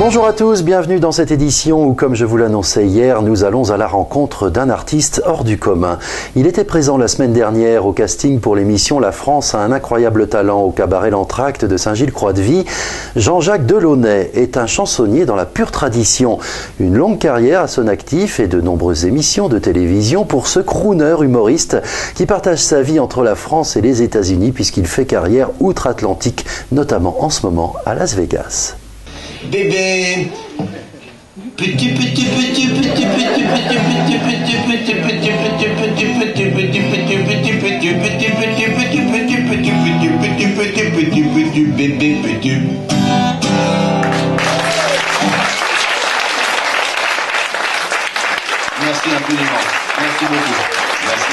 Bonjour à tous, bienvenue dans cette édition où, comme je vous l'annonçais hier, nous allons à la rencontre d'un artiste hors du commun. Il était présent la semaine dernière au casting pour l'émission La France a un incroyable talent au cabaret L'Entracte de Saint-Gilles-Croix-de-Vie. Jean-Jacques Delaunay est un chansonnier dans la pure tradition. Une longue carrière à son actif et de nombreuses émissions de télévision pour ce crooner humoriste qui partage sa vie entre la France et les États-Unis puisqu'il fait carrière outre-Atlantique, notamment en ce moment à Las Vegas. Bébé, petit bébé. Merci infiniment. Merci beaucoup. Merci.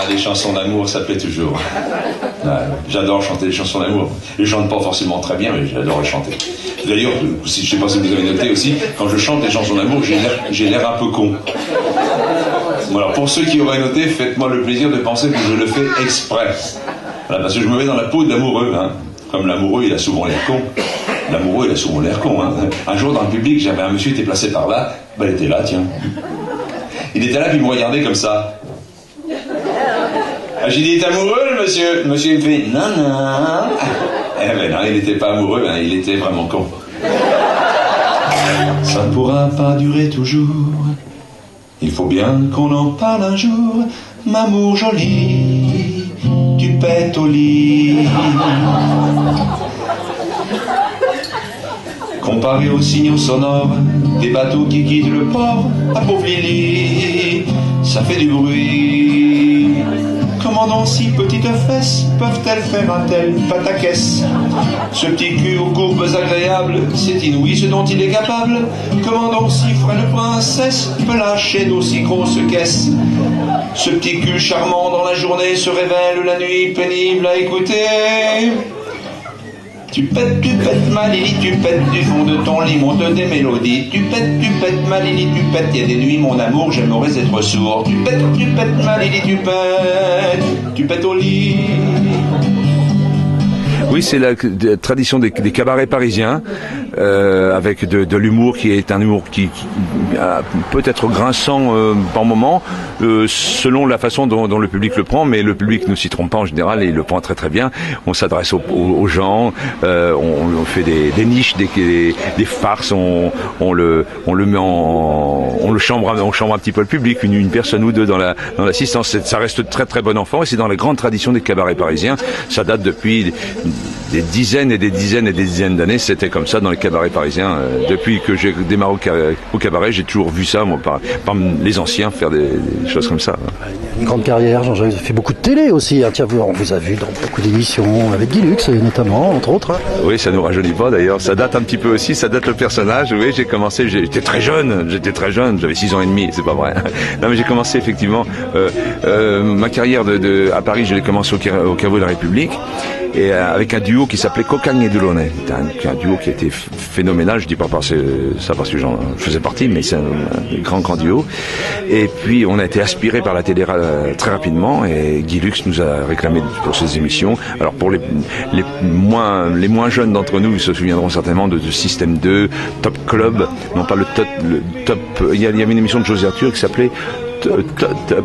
Les chansons d'amour, ça plaît toujours. J'adore chanter les chansons d'amour. Je chante pas forcément très bien, mais j'adore les chanter. D'ailleurs, je sais pas si vous avez noté aussi, quand je chante les chansons d'amour, j'ai l'air un peu con. Voilà, pour ceux qui auraient noté, faites-moi le plaisir de penser que je le fais exprès. Voilà, parce que je me mets dans la peau de l'amoureux. Hein. Comme l'amoureux, il a souvent l'air con. L'amoureux, il a souvent l'air con. Hein. Un jour, dans le public, j'avais un monsieur qui était placé par là. Ben, il était là, tiens. Il était là, puis il me regardait comme ça. J'ai dit, il est amoureux, le monsieur? Le monsieur, il me fait, non, non. Eh ben non, il n'était pas amoureux, hein, il était vraiment con. Ça ne pourra pas durer toujours. Il faut bien qu'on en parle un jour. M'amour joli, tu pètes au lit. Comparé aux signaux sonores des bateaux qui quittent le port, à pauvre Lily, ça fait du bruit. Comment donc si petites fesses peuvent-elles faire un tel pataquès? Ce petit cul aux courbes agréables, c'est inouï ce dont il est capable. Comment donc si frêle princesse peut lâcher d'aussi grosses caisses? Ce petit cul charmant dans la journée se révèle la nuit pénible à écouter. Tu pètes ma Lily, tu pètes du fond de ton lit, monte des mélodies. Tu pètes ma Lily, tu pètes, il y a des nuits mon amour, j'aimerais être sourd. Tu pètes ma Lily, tu pètes au lit. Oui, c'est la tradition des cabarets parisiens, avec de l'humour qui est un humour qui peut être grinçant par moment, selon la façon dont le public le prend, mais le public ne s'y trompe pas en général et il le prend très très bien. On s'adresse aux gens, on fait des niches, des farces, on le met on chambre un petit peu le public, une personne ou deux dans l'assistance. Ça reste très très bon enfant et c'est dans la grande tradition des cabarets parisiens. Ça date depuis des dizaines et des dizaines et des dizaines d'années. C'était comme ça dans les cabarets parisiens. Depuis que j'ai démarré au cabaret, j'ai toujours vu ça, moi, par les anciens faire des choses comme ça. Une grande carrière, Jean-Jacques, vous fait beaucoup de télé aussi. Hein. Tiens, on vous a vu dans beaucoup d'émissions, avec Guy Lux notamment, entre autres. Hein. Oui, ça nous rajeunit pas d'ailleurs. Ça date un petit peu aussi, ça date le personnage. Oui, j'ai commencé, j'étais très jeune, j'avais 6 ans et demi, c'est pas vrai. Non, mais j'ai commencé effectivement, ma carrière à Paris, je l'ai commencé au Caveau de la République. Et avec un duo qui s'appelait Cocagne et Delaunay. C'était un duo qui a été phénoménal, je dis pas parce que j'en faisais partie, mais c'est un grand duo. Et puis on a été aspiré par la télé très rapidement et Guy Lux nous a réclamé pour ses émissions. Alors pour les moins jeunes d'entre nous, ils se souviendront certainement de Système 2, Top Club, non pas le top, il y avait une émission de José Arthur qui s'appelait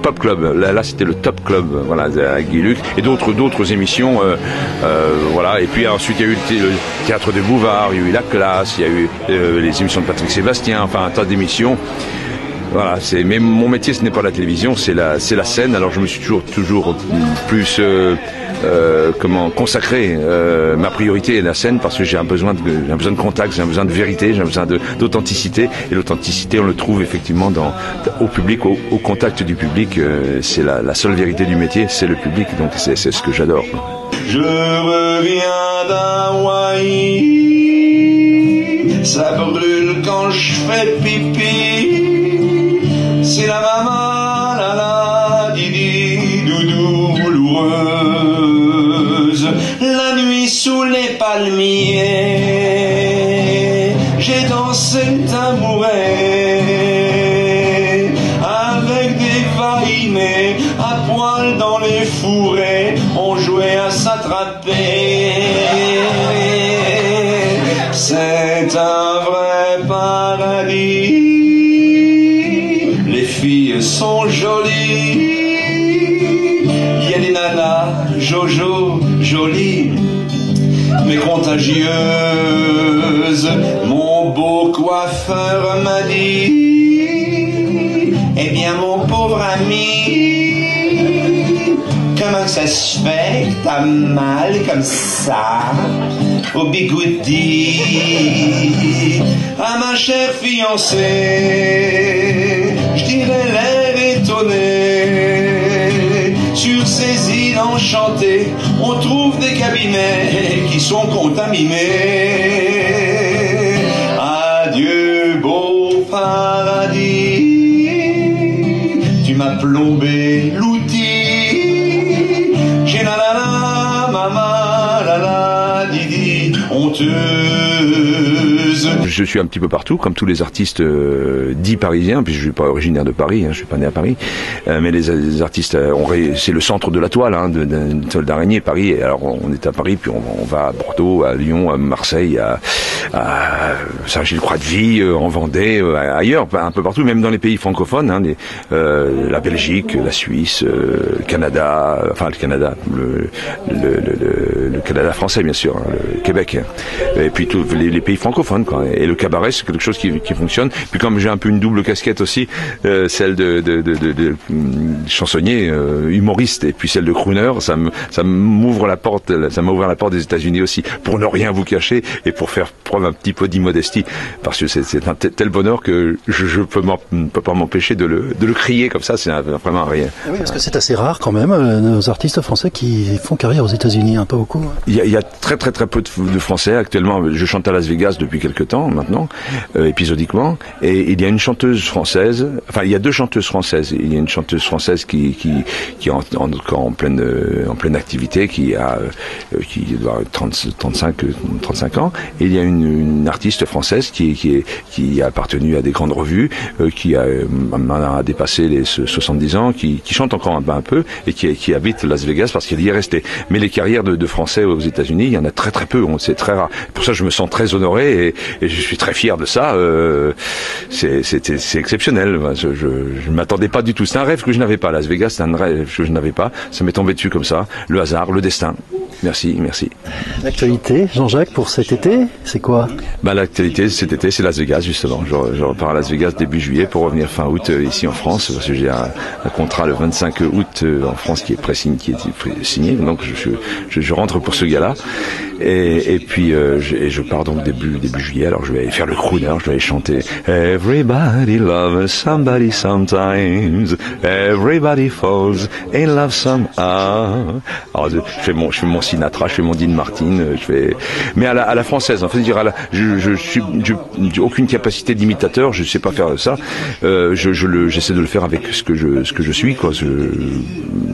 Pop Club, là c'était le Top Club, voilà, avec Guy Lux et d'autres émissions, voilà. Et puis ensuite il y a eu le théâtre de Bouvard, il y a eu La Classe, il y a eu les émissions de Patrick Sébastien, enfin un tas d'émissions. Voilà, mais mon métier ce n'est pas la télévision, c'est la scène. Alors je me suis toujours plus consacré. Ma priorité est la scène parce que j'ai un besoin de contact, j'ai un besoin de vérité, j'ai un besoin d'authenticité. Et l'authenticité, on le trouve effectivement au public, au contact du public. C'est la seule vérité du métier, c'est le public. Donc c'est ce que j'adore. Je reviens d'Hawaï, ça brûle quand je fais pipi. C'est la maman, la didi, doudou, douloureuse. La nuit sous les palmiers, j'ai dansé tabouret avec des vainés à poil dans les fourrés. On jouait à s'attraper. est un vrai paradis. Les filles sont jolies, il y a des nanas jojo jolies, mais contagieuses. Mon beau coiffeur m'a dit, eh bien mon pauvre ami, comment ça se fait que t'as mal comme ça au bigoudi? À ma chère fiancée, je dirais l'air étonné. Sur ces îles enchantées, on trouve des cabinets qui sont contaminés. Adieu beau paradis, tu m'as plombé l'outil. J'ai la la la, mama la la, didi, honteuse. Je suis un petit peu partout, comme tous les artistes dits parisiens, puis je suis pas originaire de Paris, hein, je suis pas né à Paris, mais les artistes, c'est le centre de la toile, hein, d'une toile d'araignée, Paris. Et alors on est à Paris, puis on va à Bordeaux, à Lyon, à Marseille, à Saint-Gilles-Croix-de-Vie, en Vendée, ailleurs, un peu partout, même dans les pays francophones, hein, la Belgique, la Suisse, le Canada, enfin le Canada, le Canada français bien sûr, hein, le Québec, hein, et puis tous les pays francophones, quoi. Et le cabaret, c'est quelque chose qui fonctionne. Puis comme j'ai un peu une double casquette aussi, celle de chansonnier, humoriste, et puis celle de crooner, ça m'ouvre la porte, ça m'a ouvert la porte des États-Unis aussi, pour ne rien vous cacher et pour faire preuve un petit peu d'immodestie, parce que c'est un tel bonheur que je peux pas m'empêcher de le crier comme ça. C'est vraiment un rien. Oui, parce que c'est assez rare quand même, nos artistes français qui font carrière aux États-Unis, hein, pas beaucoup. Hein. Il y a très peu de Français actuellement. Je chante à Las Vegas depuis quelques temps maintenant, épisodiquement, et il y a une chanteuse française, enfin il y a deux chanteuses françaises. Il y a une chanteuse française qui est encore en pleine activité, qui doit avoir 35 ans, et il y a une artiste française qui a appartenu à des grandes revues, qui a dépassé les 70 ans, qui chante encore un peu, et qui habite Las Vegas parce qu'elle y est restée. Mais les carrières de Français aux États-Unis, il y en a très peu, c'est très rare. Pour ça, je me sens très honoré et je suis très fier de ça. C'est exceptionnel. Je ne m'attendais pas du tout. C'est un rêve que je n'avais pas. Las Vegas, c'est un rêve que je n'avais pas. Ça m'est tombé dessus comme ça. Le hasard, le destin. Merci. L'actualité, Jean-Jacques, pour cet été, c'est quoi? L'actualité cet été, c'est Las Vegas, justement. Je repars à Las Vegas début juillet pour revenir fin août ici en France, parce que j'ai un contrat le 25 août en France qui est signé. Donc je rentre pour ce gala. Et puis je pars donc début juillet. Alors je vais aller faire le crooner, je vais aller chanter Everybody loves somebody sometimes, everybody falls in love somehow. Alors je fais mon Sinatra, je fais mon Dean Martin, mais à la française. En fait, je suis aucune capacité d'imitateur, je sais pas faire ça. J'essaie de le faire avec ce que je suis, quoi.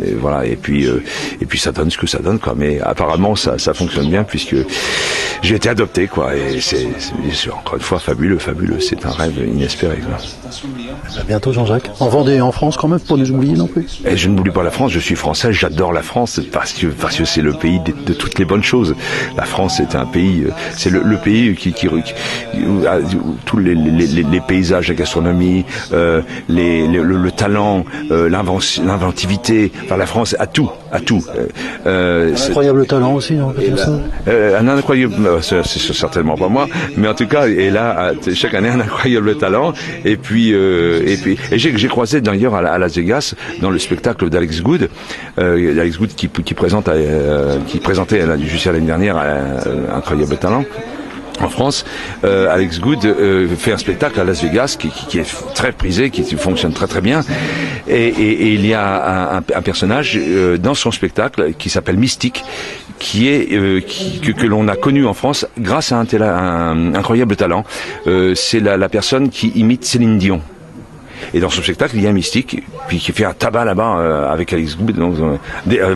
Et voilà. Et puis ça donne ce que ça donne, quoi. Mais apparemment ça fonctionne bien, puisque j'ai été adopté, quoi. Et c'est encore une fois fabuleux. C'est un rêve inespéré, quoi. À bientôt, Jean-Jacques. En Vendée et en France, quand même, pour nous oublier non plus. Et je n'oublie pas la France. Je suis français. J'adore la France parce que c'est le pays de toutes les bonnes choses. La France, c'est un pays, c'est le pays qui tous les paysages, la gastronomie, le talent, l'inventivité. Enfin, la France a tout. Un incroyable talent aussi, non? Un incroyable, c'est certainement pas moi, mais en tout cas, et là, chaque année, un incroyable talent. Et puis j'ai croisé d'ailleurs à Las Vegas dans le spectacle d'Alex Good, qui présentait jusqu'à l'année dernière un incroyable talent. En France, Alex Good fait un spectacle à Las Vegas qui est très prisé, qui fonctionne très bien, et il y a un personnage dans son spectacle qui s'appelle Mystique, que l'on a connu en France grâce à un incroyable talent. C'est la personne qui imite Céline Dion. Et dans ce spectacle, il y a un Mystique, puis qui fait un tabac là-bas avec Alex Good. Donc,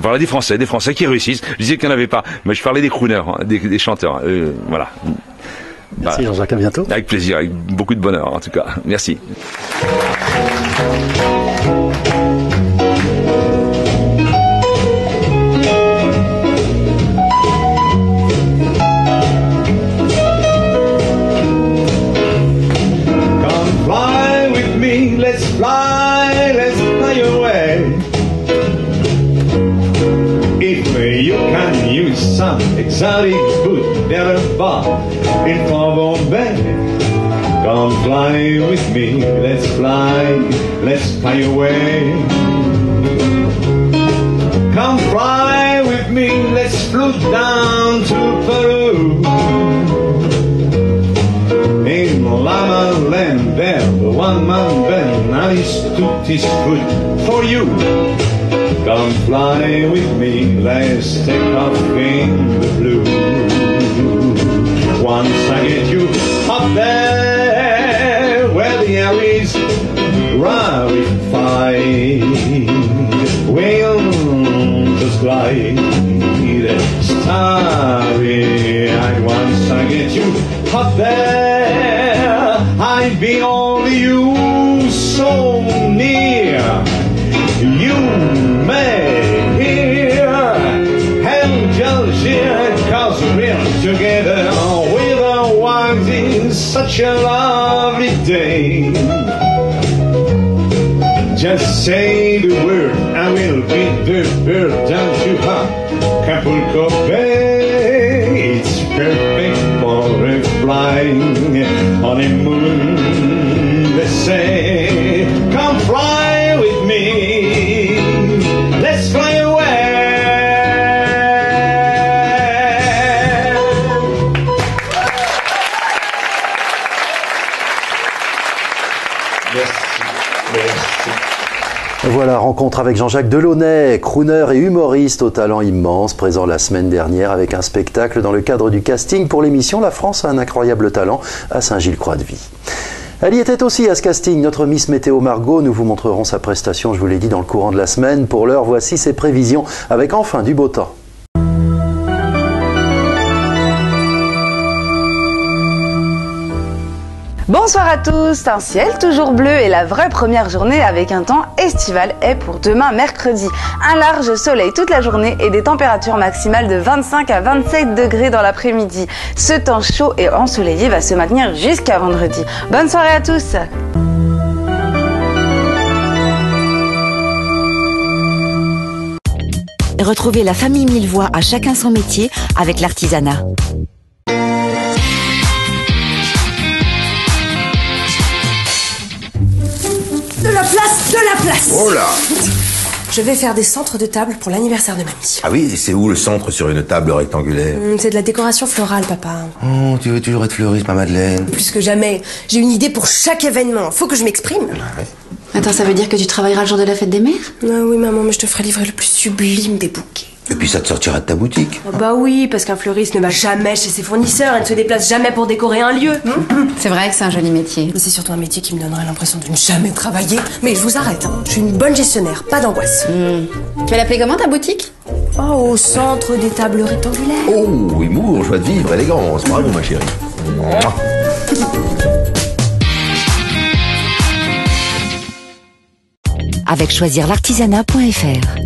voilà des Français qui réussissent. Je disais qu'il n'y en avait pas, mais je parlais des crooners, des chanteurs. Voilà. Merci Jean-Jacques, à bientôt. Avec plaisir, avec beaucoup de bonheur en tout cas. Merci. Saint-Riboud, vers le bas, une fois Bombay. Come fly with me, let's fly away. Come fly with me, let's float down to Peru. In Lama Land, there, the one-man band, Alice took his foot for you. Come fly with me, let's take off in the blue. Once I get you up there, where the air is rarefied, we'll just glide starry-eyed. Once I get you up there, I'll be all you so near. You may hear angels here, 'cause we're together with our wives in such a lovely day. Just say the word, I will beat the bird down to Acapulco Bay. It's perfect for a flying honeymoon. They say, come fly with me, let's fly away. Voilà, rencontre avec Jean-Jacques Delaunay, crooner et humoriste au talent immense, présent la semaine dernière avec un spectacle dans le cadre du casting pour l'émission La France a un incroyable talent à Saint-Gilles-Croix-de-Vie. Elle y était aussi à ce casting, notre Miss Météo Margot. Nous vous montrerons sa prestation, je vous l'ai dit, dans le courant de la semaine. Pour l'heure, voici ses prévisions avec enfin du beau temps. Bonsoir à tous, un ciel toujours bleu et la vraie première journée avec un temps estival est pour demain mercredi. Un large soleil toute la journée et des températures maximales de 25 à 27 degrés dans l'après-midi. Ce temps chaud et ensoleillé va se maintenir jusqu'à vendredi. Bonne soirée à tous. Retrouvez la famille Millevoye à chacun son métier avec l'artisanat. De la place. Oh là! Je vais faire des centres de table pour l'anniversaire de mamie. Ah oui, c'est où le centre sur une table rectangulaire? C'est de la décoration florale, papa. Oh, tu veux toujours être fleuriste, ma Madeleine? Plus que jamais. J'ai une idée pour chaque événement. Faut que je m'exprime. Ouais. Attends, ça veut dire que tu travailleras le jour de la fête des mères? Ah oui, maman, mais je te ferai livrer le plus sublime des bouquets. Et puis ça te sortira de ta boutique. Oh bah oui, parce qu'un fleuriste ne va jamais chez ses fournisseurs. Elle ne se déplace jamais pour décorer un lieu. C'est vrai que c'est un joli métier. Mais c'est surtout un métier qui me donnerait l'impression de ne jamais travailler. Mais je vous arrête, hein. Je suis une bonne gestionnaire, pas d'angoisse. Tu vas l'appeler comment ta boutique? Oh, au centre des tables rectangulaires. Oh, humour, joie de vivre, élégance. Bravo, ma chérie. Avec choisirlartisanat.fr.